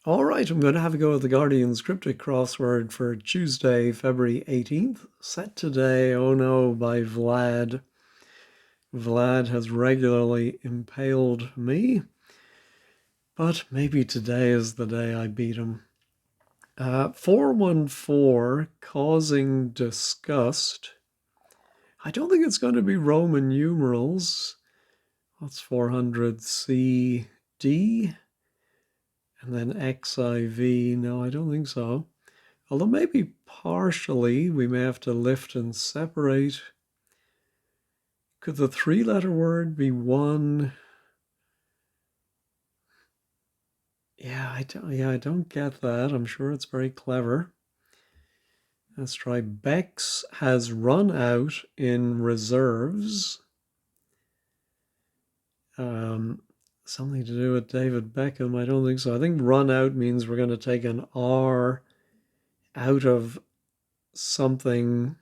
All right, I'm going to have a go at the Guardian's Cryptic Crossword for Tuesday, February 18th. Set today, oh no, by Vlad. Vlad has regularly impaled me, but maybe today is the day I beat him. 414, causing disgust. I don't think it's going to be Roman numerals. That's 400 CD. And then XIV. No, I don't think so. Although maybe partially we may have to lift and separate. Could the three-letter word be one? I don't get that. I'm sure it's very clever. Let's try. Bex has run out in reserves. Something to do with David Beckham. I don't think so. I think run out means we're going to take an R out of something.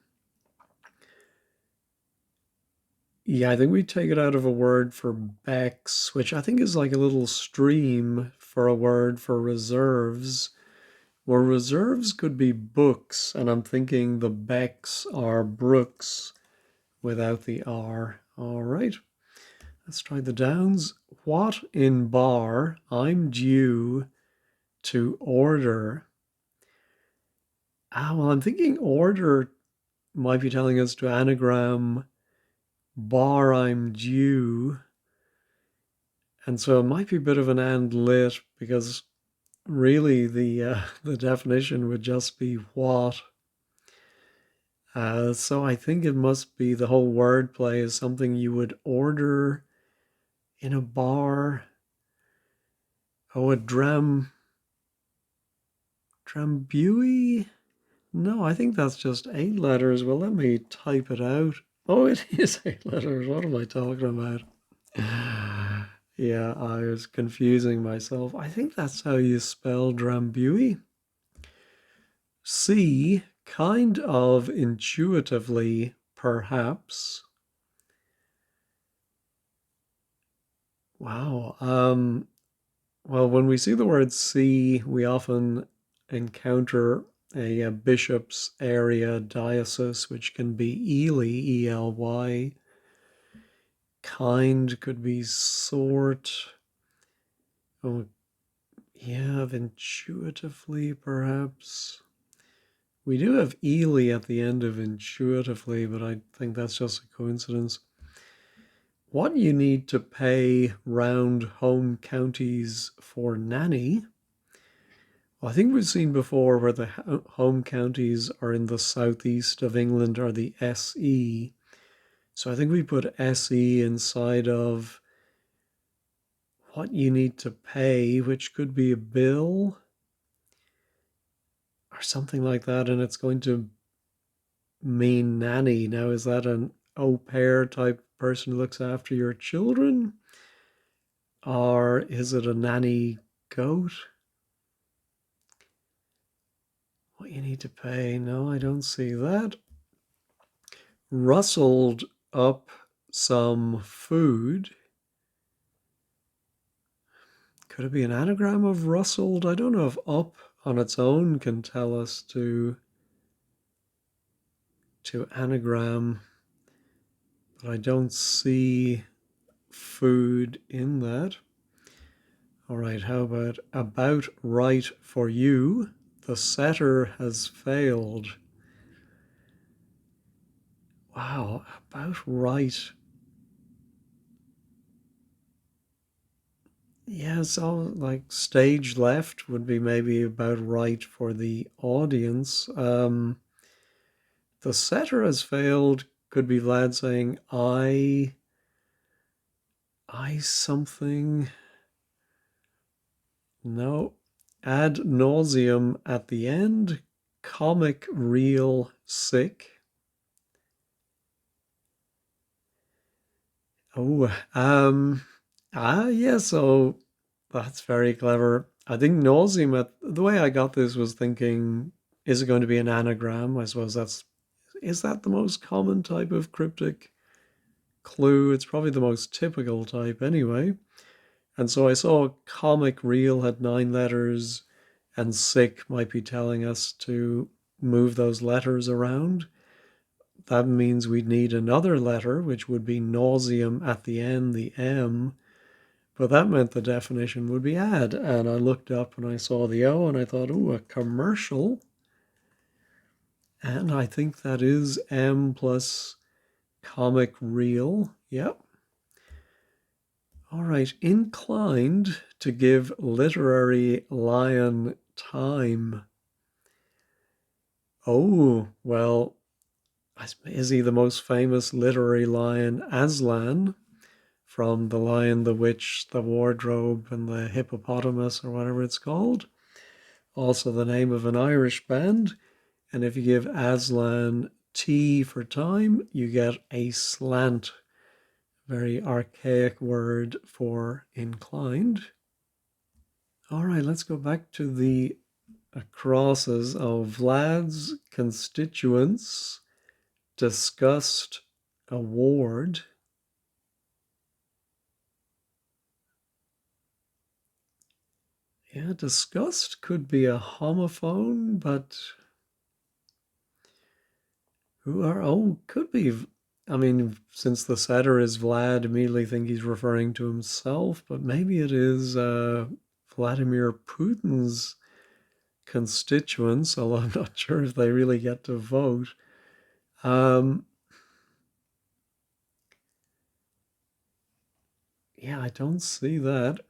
Yeah, I think we take it out of a word for Bex, which I think is like a little stream for a word for reserves. Where reserves could be books, and I'm thinking the Becks are brooks without the R. All right, let's try the downs. What in bar I'm due to order? Well, I'm thinking order might be telling us to anagram bar I'm due. And so it might be a bit of an and lit because really the definition would just be what. So I think it must be the whole wordplay is something you would order in a bar. Oh, a drambuie? No, I think that's just 8 letters. Well, let me type it out. Oh, it is 8 letters. What am I talking about? Yeah, I was confusing myself. I think that's how you spell Drambuie. C, kind of intuitively, perhaps. Wow. Well, when we see the word see, we often encounter a bishop's area diocese, which can be Ely, E-L-Y. Kind could be sort. Oh, yeah, of intuitively, perhaps. We do have Ely at the end of intuitively, but I think that's just a coincidence. What you need to pay round home counties for nanny. Well, I think we've seen before where the home counties are in the southeast of England are the SE. So I think we put SE inside of what you need to pay, which could be a bill or something like that, and it's going to mean nanny. Now, is that an au pair type person who looks after your children? Or is it a nanny goat? What you need to pay? No, I don't see that. Rustled up some food. Could it be an anagram of rustled? I don't know if up on its own can tell us to anagram, but I don't see food in that. All right, how about right for you? The setter has failed. Wow, about right. Yeah, so like stage left would be maybe about right for the audience. The setter has failed could be Vlad saying I something. No. Ad nauseum at the end. Comic real sick. Oh, yeah, so that's very clever. I think nauseum, the way I got this was thinking, is it going to be an anagram? I suppose is that the most common type of cryptic clue? It's probably the most typical type anyway. And so I saw comic real had 9 letters, and sick might be telling us to move those letters around. That means we'd need another letter, which would be nauseum at the end, the M. But that meant the definition would be ad. And I looked up and I saw the O and I thought, ooh, a commercial. And I think that is M plus comic reel. Yep. All right. Inclined to give literary lion time. Oh, well, is he the most famous literary lion, Aslan, from The Lion, the Witch, the Wardrobe, and the Hippopotamus, or whatever it's called? Also the name of an Irish band. And if you give Aslan T for time, you get a slant, very archaic word for inclined. All right, let's go back to the crosses of Vlad's constituents discussed award. Yeah, disgust could be a homophone, but could be. I mean, since the setter is Vlad, immediately think he's referring to himself, but maybe it is Vladimir Putin's constituents, although I'm not sure if they really get to vote. Yeah, I don't see that.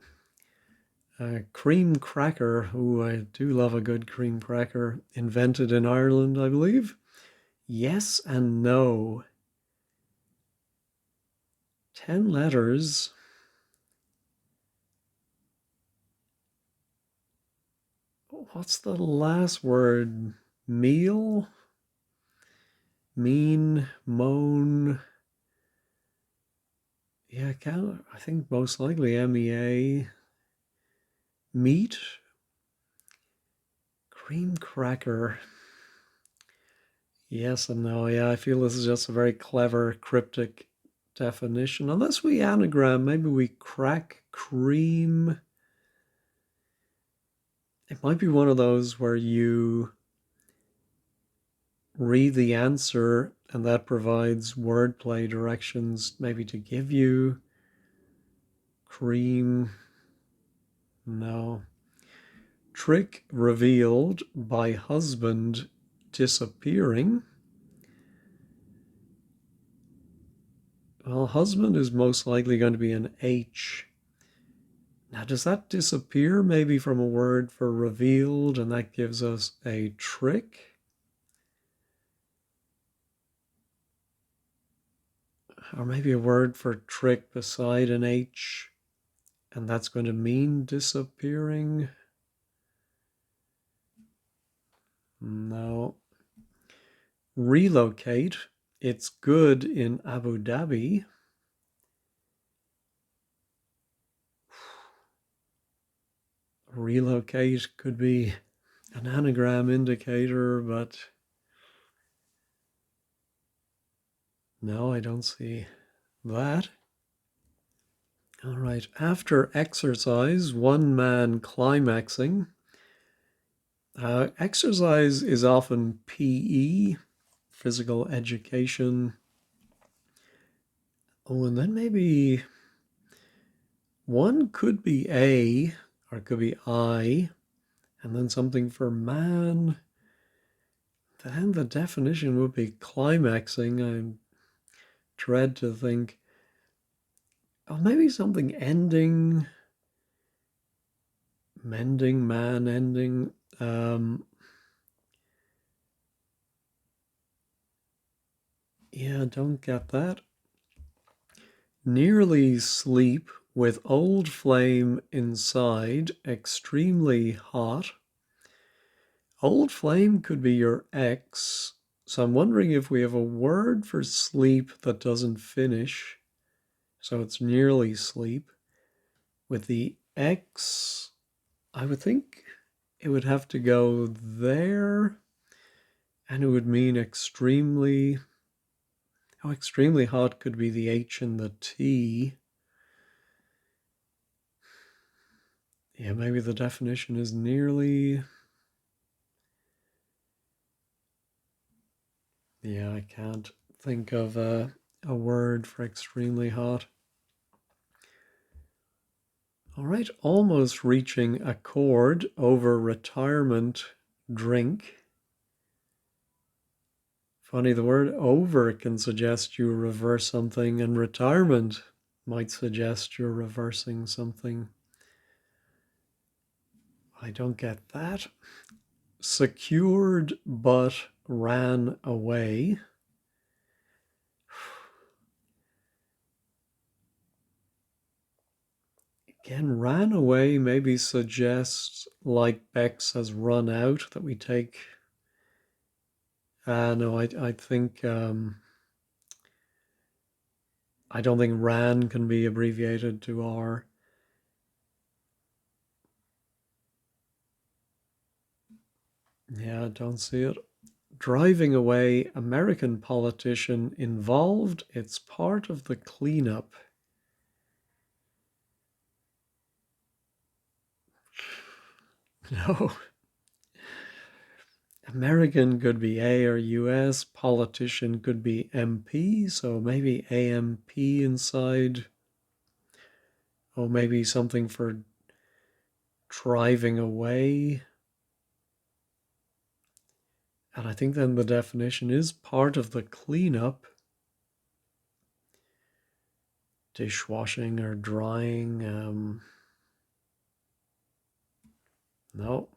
Cream cracker, I do love a good cream cracker, invented in Ireland, I believe. Yes and no. 10 letters. What's the last word? Meal? Mean? Moan? Yeah, I think most likely MEA. Meat? Cream cracker. Yes and no. Yeah, I feel this is just a very clever cryptic definition. Unless we anagram, maybe we crack cream. It might be one of those where you read the answer and that provides wordplay directions, maybe to give you cream. No. Trick revealed by husband disappearing. Well, husband is most likely going to be an H. Now, does that disappear maybe from a word for revealed, and that gives us a trick? Or maybe a word for trick beside an H, and that's going to mean disappearing? No. Relocate. It's good in Abu Dhabi. Relocate could be an anagram indicator, but no, I don't see that. All right, after exercise, one man climaxing. Exercise is often PE, physical education. Oh, and then maybe one could be A, or it could be I, and then something for man. Then the definition would be climaxing. I dread to think. Oh, maybe something ending, mending, man ending. Yeah, don't get that. Nearly sleep with old flame inside, extremely hot. Old flame could be your ex. So I'm wondering if we have a word for sleep that doesn't finish. So it's nearly sleep. With the X, I would think it would have to go there, and it would mean extremely. Oh, extremely hot could be the H and the T. Yeah, maybe the definition is nearly. Yeah, I can't think of a word for extremely hot. All right, almost reaching a chord over retirement drink. Funny, the word over can suggest you reverse something, and retirement might suggest you're reversing something. I don't get that. Secured but ran away. Again, ran away maybe suggests like Bex has run out, that we take. No, I think I don't think ran can be abbreviated to R. Yeah, I don't see it. Driving away American politician involved. It's part of the cleanup. No. American could be A or US. Politician could be MP. So maybe AMP inside. Or maybe something for driving away. And I think then the definition is part of the cleanup. Dishwashing or drying. No.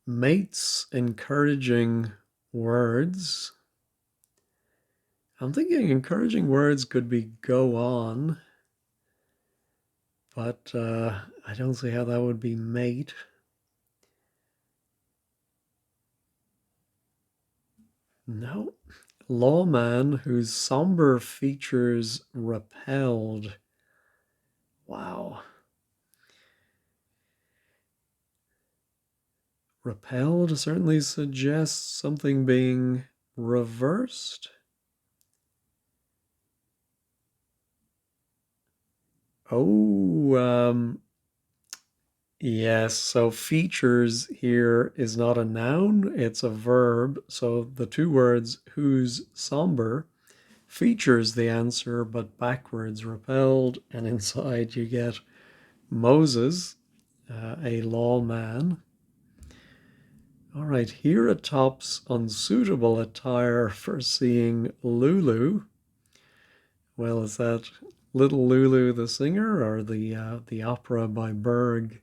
Mates encouraging words. I'm thinking encouraging words could be go on, but I don't see how that would be mate. No. Lawman whose somber features repelled. Wow. Repelled certainly suggests something being reversed. Oh, yes. So features here is not a noun, it's a verb. So the two words whose somber features the answer, but backwards repelled. And inside you get Moses, a lawman. All right, here atop's unsuitable attire for seeing Lulu. Well, is that Little Lulu the singer or the opera by Berg?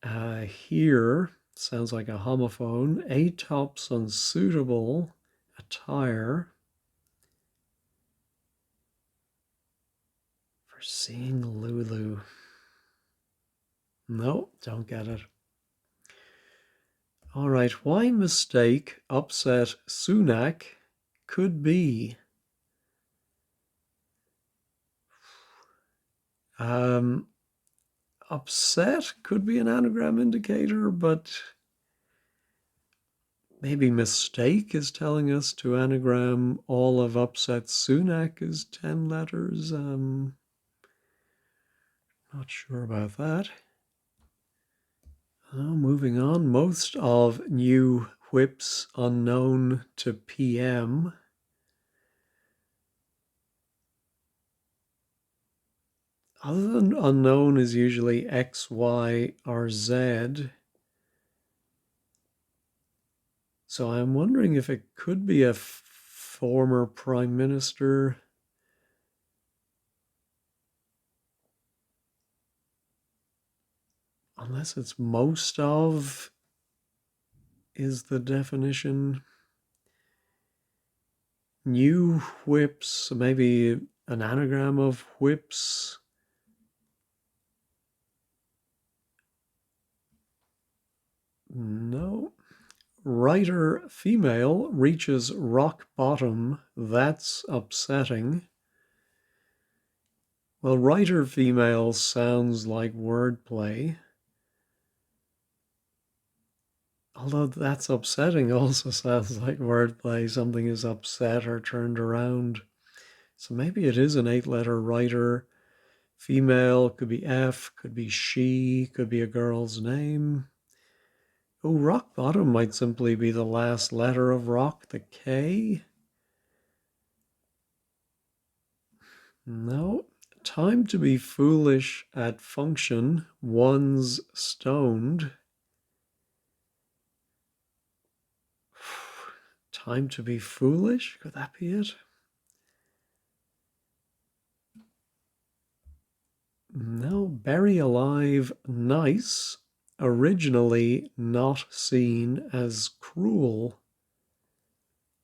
Here sounds like a homophone. Atop's unsuitable attire for seeing Lulu. No, don't get it. All right, why mistake upset Sunak could be? Upset could be an anagram indicator, but maybe mistake is telling us to anagram all of upset Sunak as 10 letters. Not sure about that. Moving on, most of new whips unknown to PM. Other than unknown is usually X, Y, or Z. So I'm wondering if it could be a former prime minister. Unless it's most of is the definition. New whips, maybe an anagram of whips. No. Writer female reaches rock bottom. That's upsetting. Well, writer female sounds like wordplay. Although that's upsetting also sounds like wordplay. Something is upset or turned around. So maybe it is an 8-letter writer. Female could be F, could be she, could be a girl's name. Oh, rock bottom might simply be the last letter of rock, the K. No. Time to be foolish at function, one's stoned. Time to be foolish? Could that be it? No. Bury alive, nice. Originally not seen as cruel.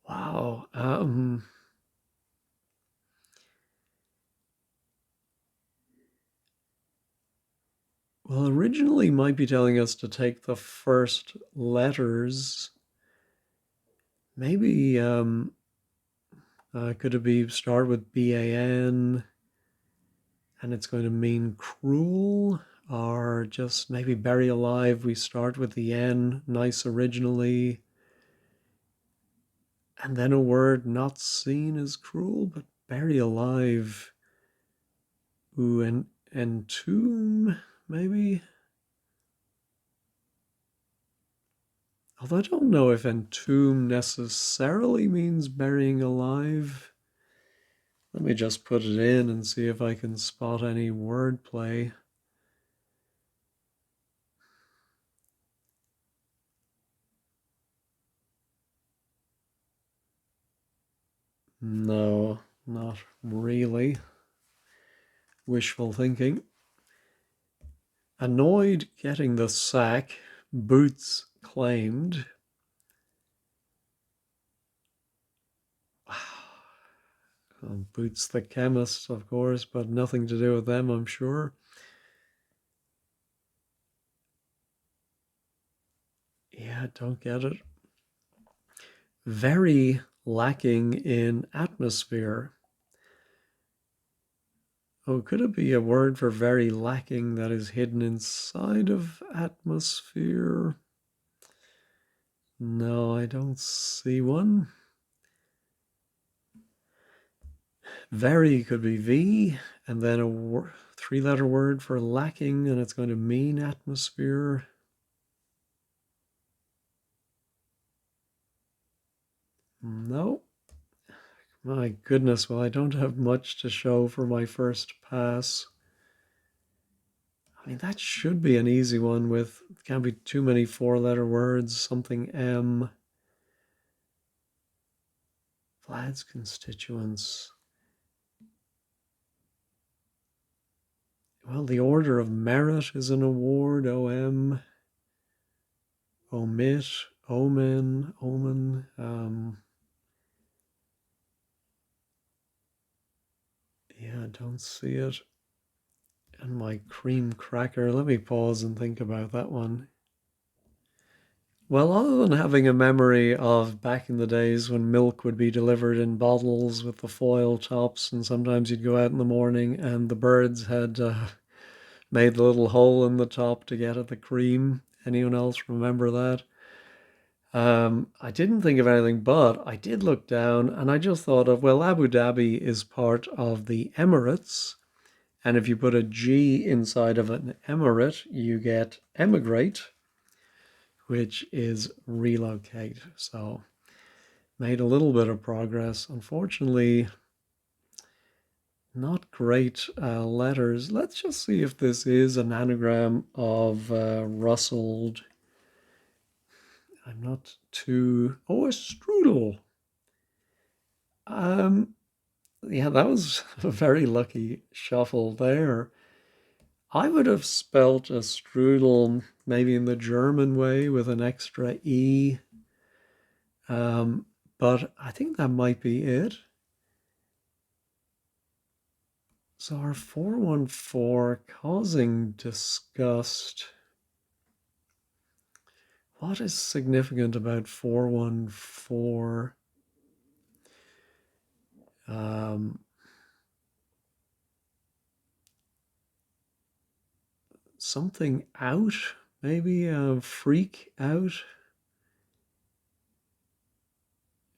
Wow. Well, originally might be telling us to take the first letters. Maybe could it be start with BAN and it's going to mean cruel? Or just maybe bury alive, we start with the N, nice originally, and then a word not seen as cruel, but bury alive. Ooh, and entomb, maybe? Although I don't know if entomb necessarily means burying alive. Let me just put it in and see if I can spot any wordplay. No, not really. Wishful thinking. Annoyed getting the sack, Boots claimed. Boots the chemist, of course, but nothing to do with them, I'm sure. Yeah, don't get it. Very lacking in atmosphere. Oh, could it be a word for very lacking that is hidden inside of atmosphere? No, I don't see one. Very could be V, and then a three-letter word for lacking, and it's going to mean atmosphere. No. My goodness, well, I don't have much to show for my first pass. I mean, that should be an easy one with, can't be too many four-letter words, something M. Vlad's constituents. Well, the Order of Merit is an award, OM. Omit, omen, omen. Yeah, I don't see it. And my cream cracker, let me pause and think about that one. Well, other than having a memory of back in the days when milk would be delivered in bottles with the foil tops, and sometimes you'd go out in the morning and the birds had made the little hole in the top to get at the cream. Anyone else remember that? I didn't think of anything, but I did look down and I just thought of, well, Abu Dhabi is part of the Emirates. And if you put a G inside of an emirate, you get emigrate, which is relocate. So made a little bit of progress. Unfortunately, not great letters. Let's just see if this is an anagram of rustled. I'm not too... Oh, a strudel. Yeah, that was a very lucky shuffle there. I would have spelt a strudel maybe in the German way with an extra E. But I think that might be it. So our 414 causing disgust. What is significant about 414? Something out, maybe a freak out.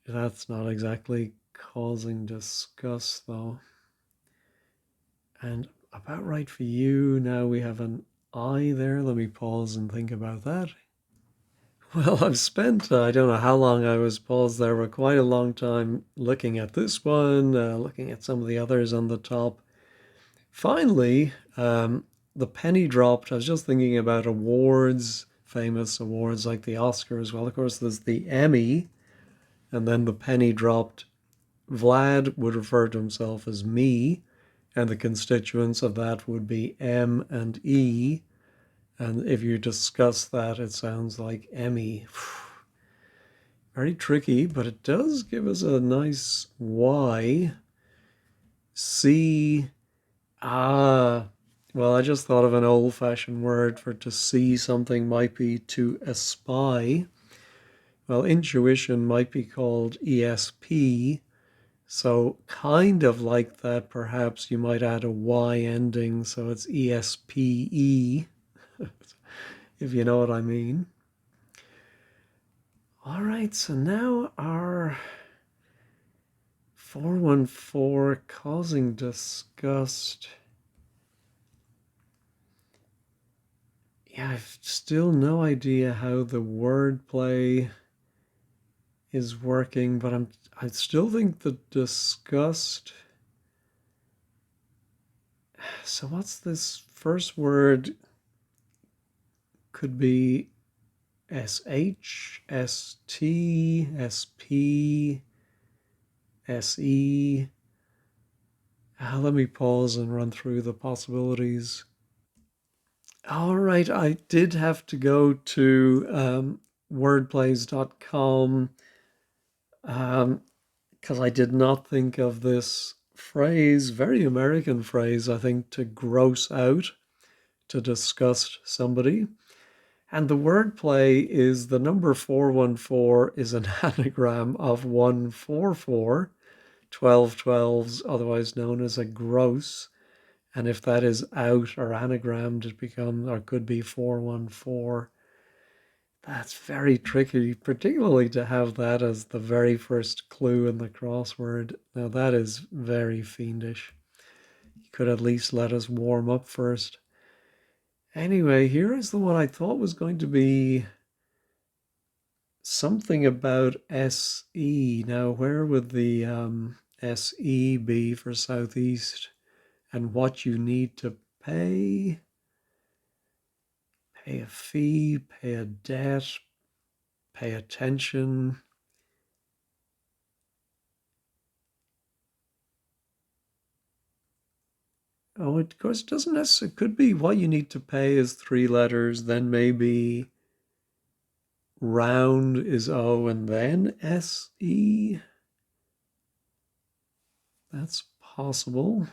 That's not exactly causing disgust though. And about right for you. Now we have an I there. Let me pause and think about that. Well, I've spent, I don't know how long I was paused there, but quite a long time looking at this one, looking at some of the others on the top. Finally, the penny dropped. I was just thinking about awards, famous awards like the Oscars. Well, of course, there's the Emmy, and then the penny dropped. Vlad would refer to himself as me, and the constituents of that would be M and E. And if you discuss that, it sounds like Emmy. Very tricky, but it does give us a nice Y. C. Ah. Well, I just thought of an old fashioned word for to see something might be to espy. Well, intuition might be called ESP. So, kind of like that, perhaps you might add a Y ending, so it's ESPE, if you know what I mean. All right, so now our 414 causing disgust. Yeah, I've still no idea how the wordplay is working, but I still think the disgust. So what's this first word? Could be SH, ST, SP, SE. Let me pause and run through the possibilities. All right, I did have to go to wordplays.com because I did not think of this phrase, very American phrase, I think, to gross out, to disgust somebody. And the wordplay is the number 414 is an anagram of 144, 12 12s, otherwise known as a gross. And if that is out or anagrammed, it becomes or could be 414. That's very tricky, particularly to have that as the very first clue in the crossword. Now that is very fiendish. You could at least let us warm up first. Anyway, here is the one I thought was going to be something about SE. Now, where would the SE be for Southeast? And what you need to pay? Pay a fee, pay a debt, pay attention. Oh, of course, it doesn't necessarily. It could be what you need to pay is 3 letters, then maybe round is O and then SE. That's possible.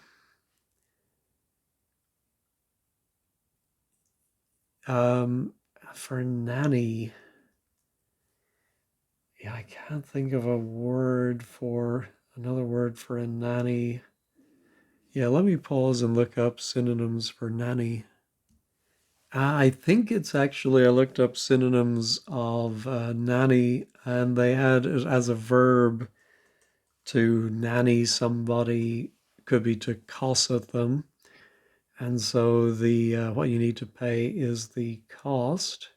For nanny, yeah, I can't think of a word for another word for a nanny. Yeah, let me pause and look up synonyms for nanny. I think it's actually, I looked up synonyms of nanny and they had it as a verb to nanny somebody, could be to cosset them. And so the what you need to pay is the cost.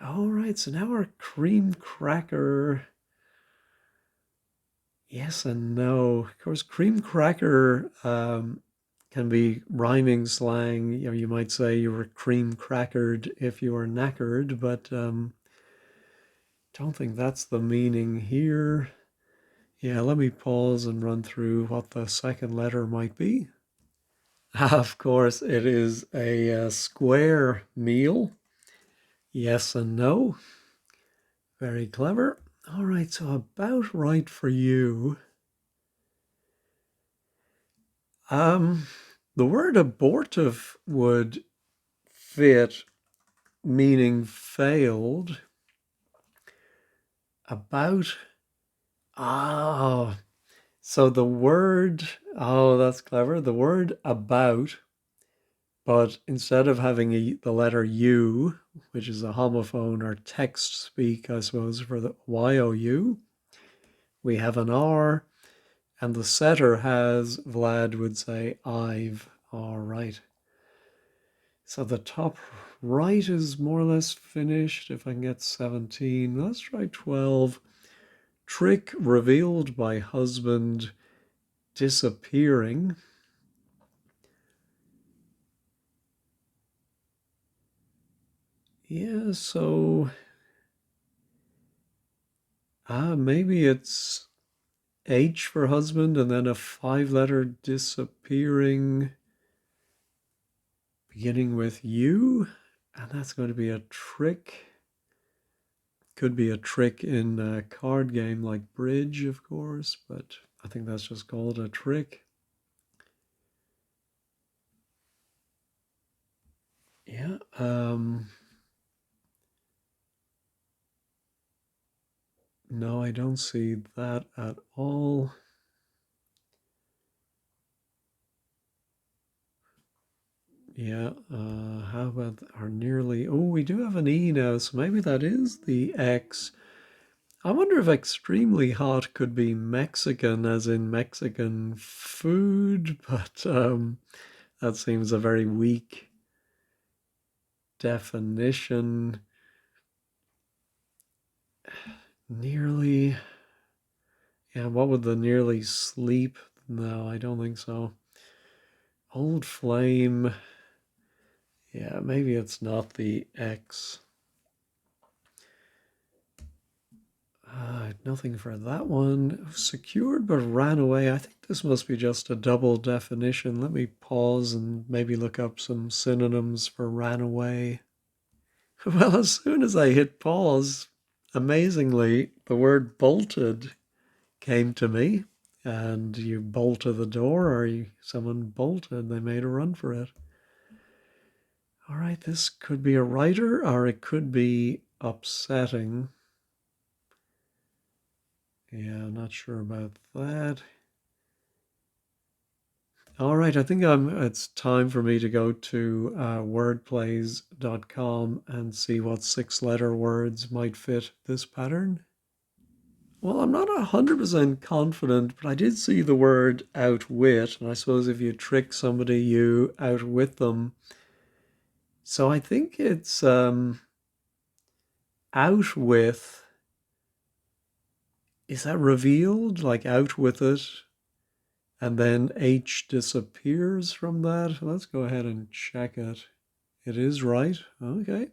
All right, so now our cream cracker. Yes and no. Of course, cream cracker can be rhyming slang. You might say you were cream crackered if you were knackered, but don't think that's the meaning here. Yeah, let me pause and run through what the second letter might be. Of course, it is a square meal. Yes and no. Very clever. All right, so about right for you. The word abortive would fit, meaning failed. About, so the word, that's clever. The word about, but instead of having the letter U, which is a homophone or text speak, I suppose, for the YOU, we have an R, and the setter has, Vlad would say, I've. All right. So the top right is more or less finished. If I can get 17, let's try 12. Trick revealed by husband disappearing. Yeah, so maybe it's H for husband and then a 5-letter disappearing beginning with U, and that's going to be a trick. Could be a trick in a card game like bridge, of course, but I think that's just called a trick. Yeah. No, I don't see that at all. Yeah, how about our nearly? Oh, we do have an E now, so maybe that is the X. I wonder if extremely hot could be Mexican, as in Mexican food, but that seems a very weak definition. Nearly, yeah, what would the nearly sleep? No, I don't think so. Old flame, yeah, maybe it's not the X. Nothing for that one. Secured but ran away. I think this must be just a double definition. Let me pause and maybe look up some synonyms for ran away. Well, as soon as I hit pause, amazingly, the word bolted came to me. And you bolted the door, or someone bolted, they made a run for it. All right, this could be a writer, or it could be upsetting. Yeah, I'm not sure about that. All right, I think it's time for me to go to wordplays.com and see what 6-letter words might fit this pattern. Well, I'm not 100% confident, but I did see the word outwit, and I suppose if you trick somebody, you outwit them. So I think it's out with. Is that revealed? Like out with it? And then H disappears from that? Let's go ahead and check it. It is right. Okay.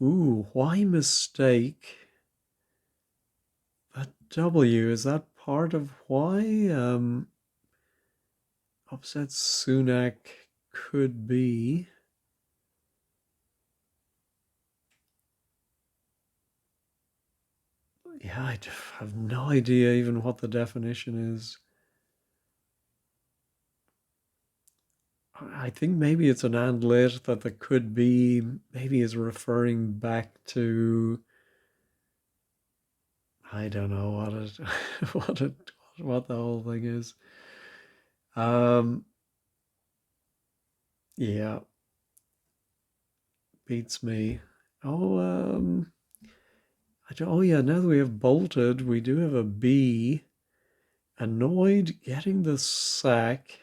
Ooh, why mistake? That W, is that part of why? Upset Sunak could be. Yeah, I have no idea even what the definition is. I think maybe it's an and lit that the could be maybe is referring back to, I don't know what it what the whole thing is. Um yeah, beats me. Oh oh yeah, now that we have bolted, we do have a B. Annoyed getting the sack.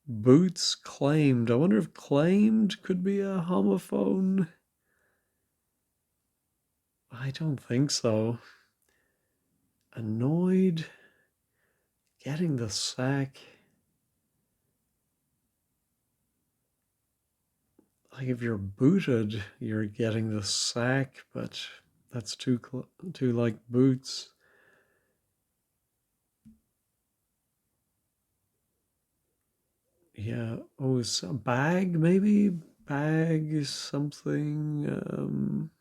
Boots claimed. I wonder if claimed could be a homophone. I don't think so. Annoyed getting the sack. Like if you're booted, you're getting the sack, but that's too like boots. Yeah. Oh, it's a bag maybe. Bag is something.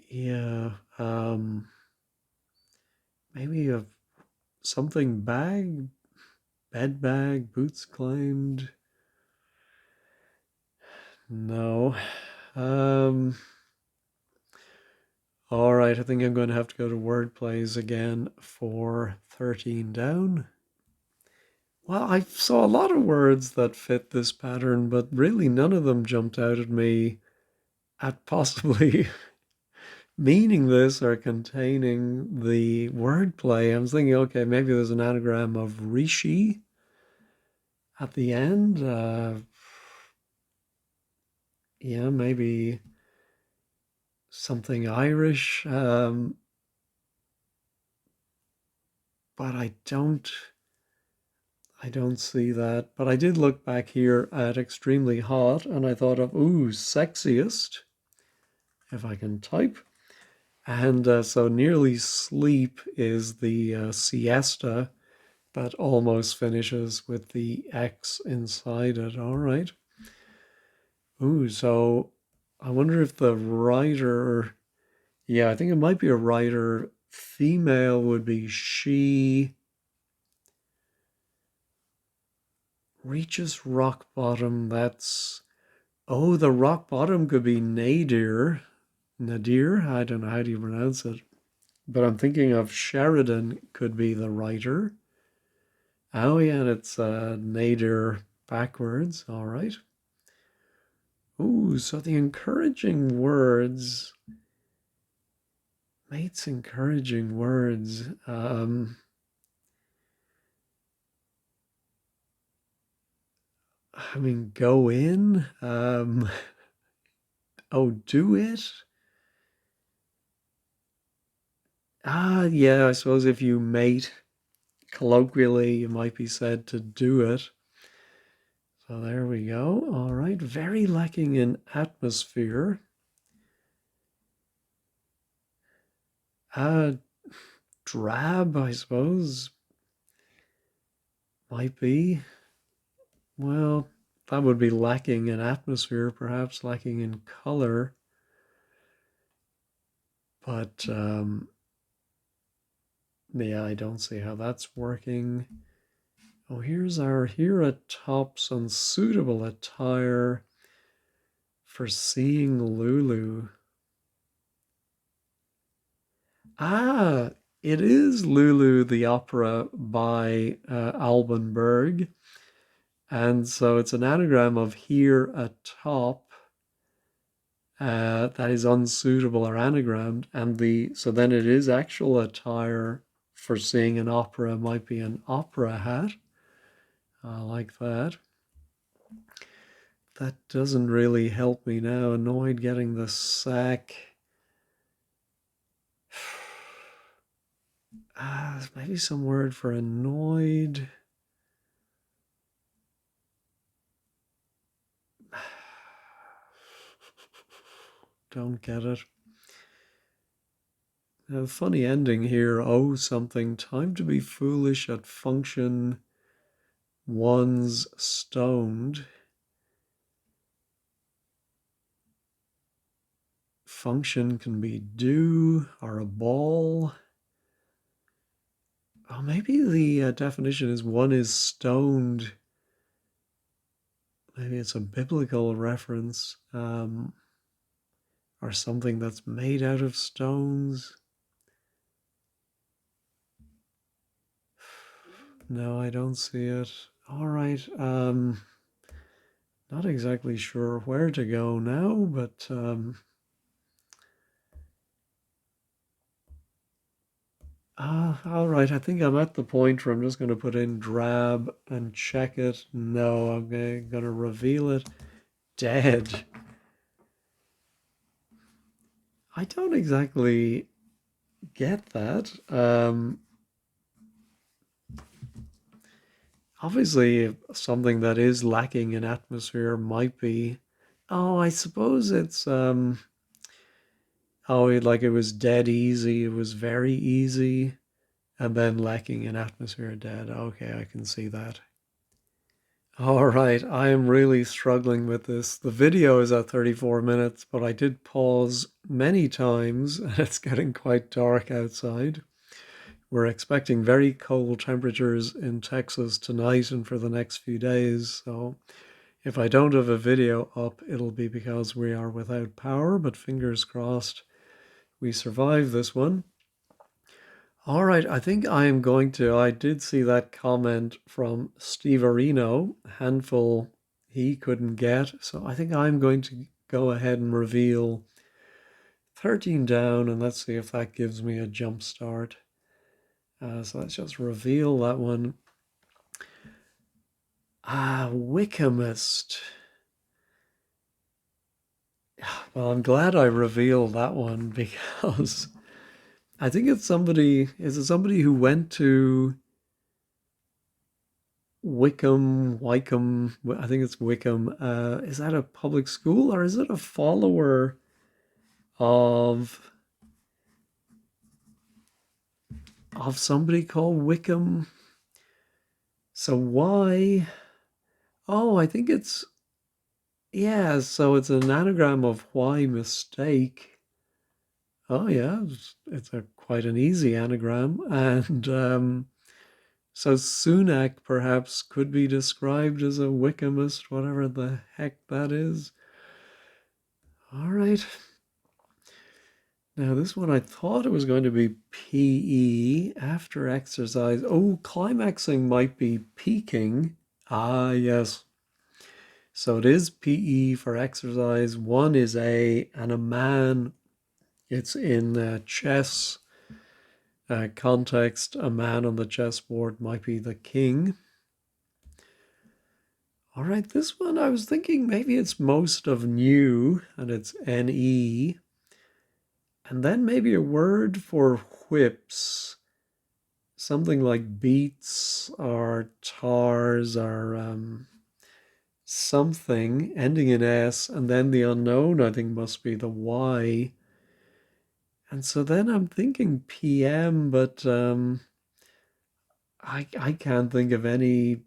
Yeah. Maybe a something bag, bed bag, boots claimed. No. Um. All right, I think I'm going to have to go to word plays again for 13 down. Well, I saw a lot of words that fit this pattern, but really none of them jumped out at me at possibly meaning this or containing the wordplay. I was thinking, okay, maybe there's an anagram of rishi at the end. Yeah, maybe something Irish. But I don't see that. But I did look back here at extremely hot and I thought of, ooh, sexiest, if I can type. And so nearly sleep is the siesta, but almost finishes with the X inside it. All right. Ooh, so I wonder if the writer, yeah, I think it might be a writer. Female would be she reaches rock bottom. That's, oh, the rock bottom could be Nadir. Nadir? I don't know how do you pronounce it. But I'm thinking of Sheridan could be the writer. Oh, yeah, and it's Nadir backwards. All right. Ooh, so the encouraging words, mate's encouraging words. I mean, go in. Oh, do it. Yeah, I suppose if you mate colloquially, you might be said to do it. So there we go. All right, very lacking in atmosphere. Uh, Drab, I suppose, might be. Well, that would be lacking in atmosphere, perhaps lacking in color. But yeah, I don't see how that's working. Oh, here's our here atop some suitable attire for seeing Lulu. Ah, it is Lulu the opera by Alban Berg. And so it's an anagram of here atop that is unsuitable or anagrammed. And so then it is actual attire for seeing an opera, might be an opera hat. Like that. That doesn't really help me now. Annoyed getting the sack. Maybe some word for annoyed. Don't get it. A funny ending here. Oh, something. Time to be foolish at function. One's stoned. Function can be do or a ball. Oh, maybe the definition is one is stoned. Maybe it's a biblical reference, or something that's made out of stones. No, I don't see it. All right. Not exactly sure where to go now, but all right. I think I'm at the point where I'm just going to put in drab and check it. No, I'm going to reveal it. Dead. I don't exactly get that. Obviously, something that is lacking in atmosphere might be. Oh, I suppose it's like it was dead easy. It was very easy, and then lacking in atmosphere, dead. Okay, I can see that. All right, I am really struggling with this. The video is at 34 minutes, but I did pause many times, and it's getting quite dark outside. We're expecting very cold temperatures in Texas tonight and for the next few days. So if I don't have a video up, it'll be because we are without power, but fingers crossed we survive this one. All right, I think I did see that comment from Steve Areno, handful he couldn't get. So I think I'm going to go ahead and reveal 13 down, and let's see if that gives me a jump start. So let's just reveal that one. Wickhamist. Well, I'm glad I revealed that one because I think it's somebody. Is it somebody who went to Wycombe? I think it's Wycombe. Is that a public school or is it a follower of somebody called Wickham? So why? Oh, I think it's yeah. So it's an anagram of why mistake. Oh yeah, it's a quite an easy anagram, and so Sunak perhaps could be described as a Wickhamist, whatever the heck that is. All right. Now this one I thought it was going to be PE after exercise. Oh, climaxing might be peaking. Ah, yes. So it is PE for exercise. One is A, and a man. It's in chess context. A man on the chessboard might be the king. All right, this one I was thinking maybe it's most of new, and it's NE. And then maybe a word for whips. Something like beats or tars or something ending in S, and then the unknown I think must be the Y. And so then I'm thinking PM, but I can't think of any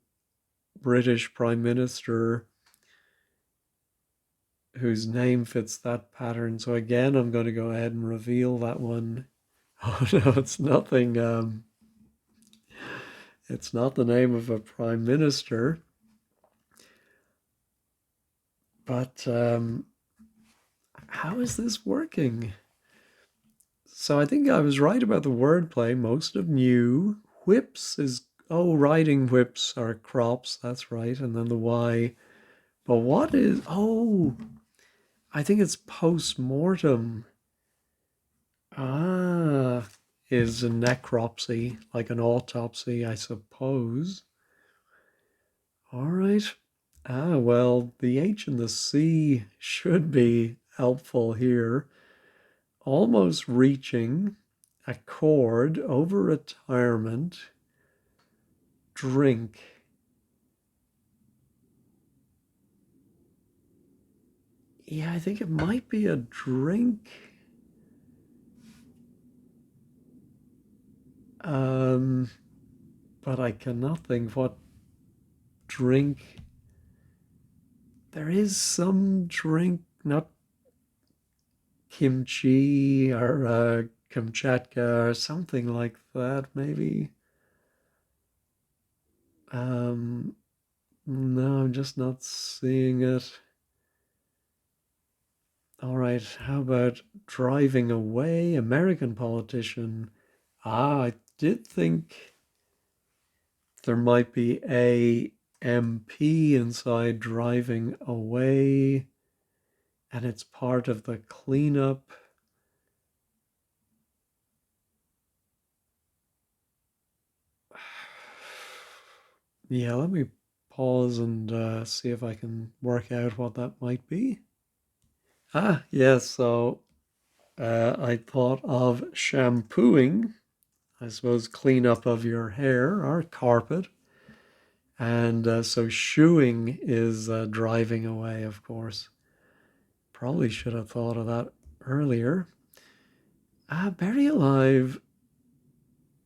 British Prime Minister whose name fits that pattern. So again, I'm going to go ahead and reveal that one. Oh no, it's nothing. It's not the name of a prime minister. But how is this working? So I think I was right about the wordplay. Most of new. Whips is, oh, riding whips are crops. That's right. And then the Y. But what is, oh, I think it's post-mortem. Ah, is a necropsy, like an autopsy, I suppose. All right. Well, the H and the C should be helpful here. Almost reaching, accord, over retirement, drink. Yeah, I think it might be a drink. But I cannot think what drink. There is some drink, not kimchi or Kamchatka or something like that, maybe. Um, no, I'm just not seeing it. All right, how about driving away? American politician. I did think there might be a MP inside driving away, and it's part of the cleanup. Yeah, let me pause and see if I can work out what that might be. Yes, so I thought of shampooing, I suppose cleanup of your hair or carpet. And so shooing is driving away, of course. Probably should have thought of that earlier. Bury alive,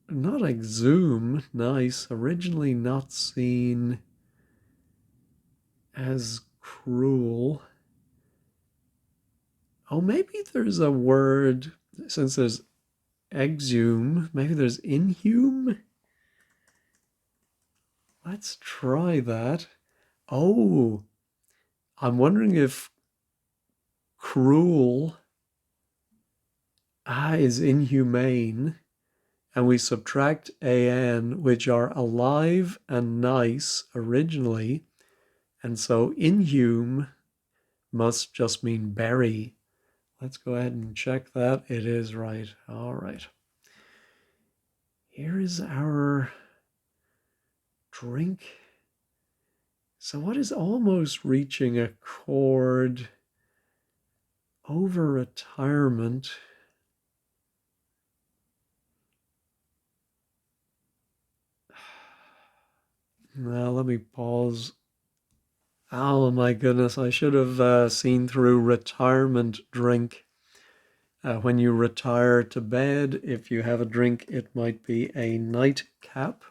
not exhume, nice. Originally not seen as cruel. Oh, maybe there's a word, since there's exhume, maybe there's inhume? Let's try that. Oh, I'm wondering if cruel is inhumane, and we subtract an, which are alive and nice originally, and so inhume must just mean bury. let's go ahead and check that. It is right. All right. Here is our drink. So what is almost reaching a chord over retirement? Now let me pause. Oh my goodness, I should have seen through retirement drink. When you retire to bed, if you have a drink, it might be a nightcap.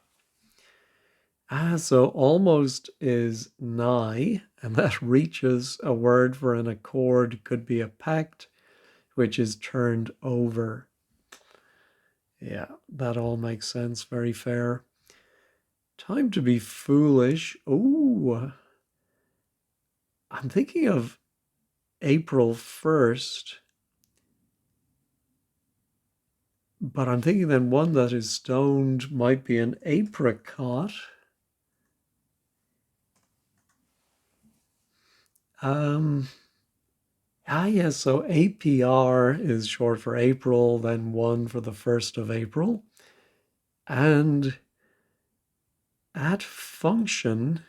So almost is nigh, and that reaches a word for an accord, could be a pact, which is turned over. Yeah, that all makes sense. Very fair. Time to be foolish. Oh, I'm thinking of April 1st, but I'm thinking then one that is stoned might be an apricot. Yes, so APR is short for April, then 1 for the 1st of April. And at function,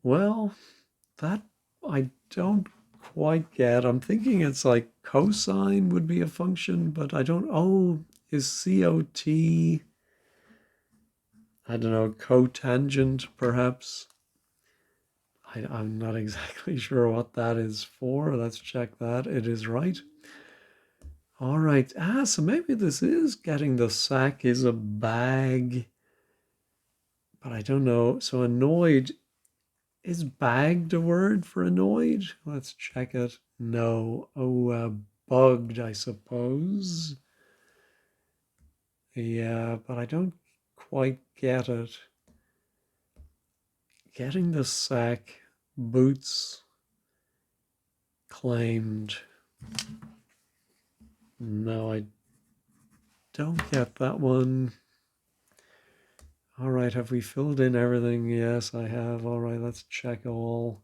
well, that I don't quite get. I'm thinking it's like cosine would be a function, but I don't. Oh, is COT, I don't know, cotangent perhaps? I'm not exactly sure what that is for. Let's check that. It is right. All right. So maybe this is getting the sack is a bag, but I don't know. So annoyed, is bagged a word for annoyed? Let's check it. No. Oh, bugged, I suppose. Yeah, but I don't quite get it. Getting the sack, boots, claimed. No, I don't get that one. All right, have we filled in everything? Yes, I have. All right, let's check all.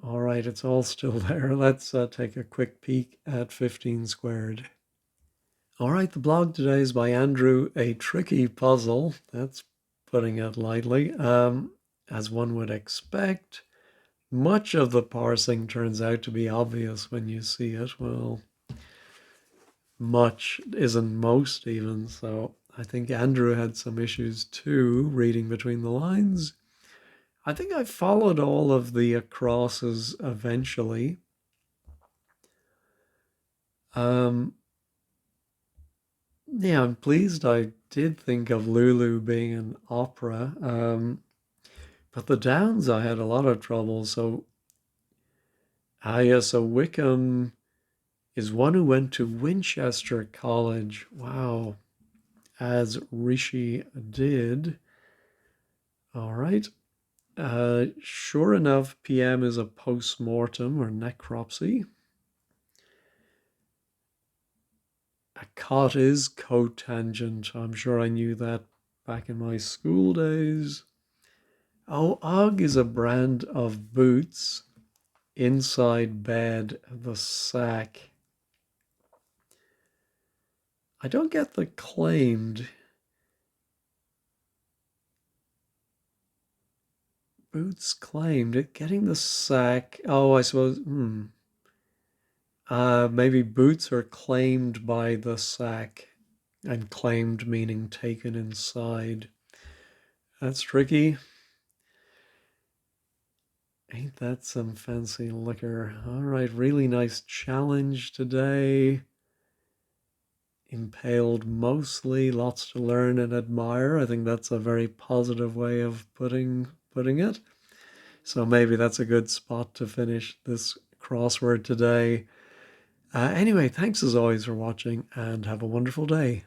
All right, it's all still there. Let's take a quick peek at 15 squared. All right, the blog today is by Andrew. A tricky puzzle. That's putting it lightly. As one would expect, much of the parsing turns out to be obvious when you see it. Well, much isn't most even. So I think Andrew had some issues too, reading between the lines. I think I followed all of the acrosses eventually. Yeah, I'm pleased I did think of Lulu being an opera. But the Downs, I had a lot of trouble. So, yeah, so Wickham is one who went to Winchester College. Wow, as Rishi did. All right. Sure enough, PM is a post-mortem or necropsy. A cot is cotangent. I'm sure I knew that back in my school days. Oh, Og is a brand of boots. Inside bed, the sack. I don't get the claimed. Boots claimed it. Getting the sack. Oh, I suppose. Maybe boots are claimed by the sack, and claimed meaning taken inside. That's tricky. Ain't that some fancy liquor? All right, really nice challenge today. Impaled mostly, lots to learn and admire. I think that's a very positive way of putting it. So maybe that's a good spot to finish this crossword today. Anyway, thanks as always for watching and have a wonderful day.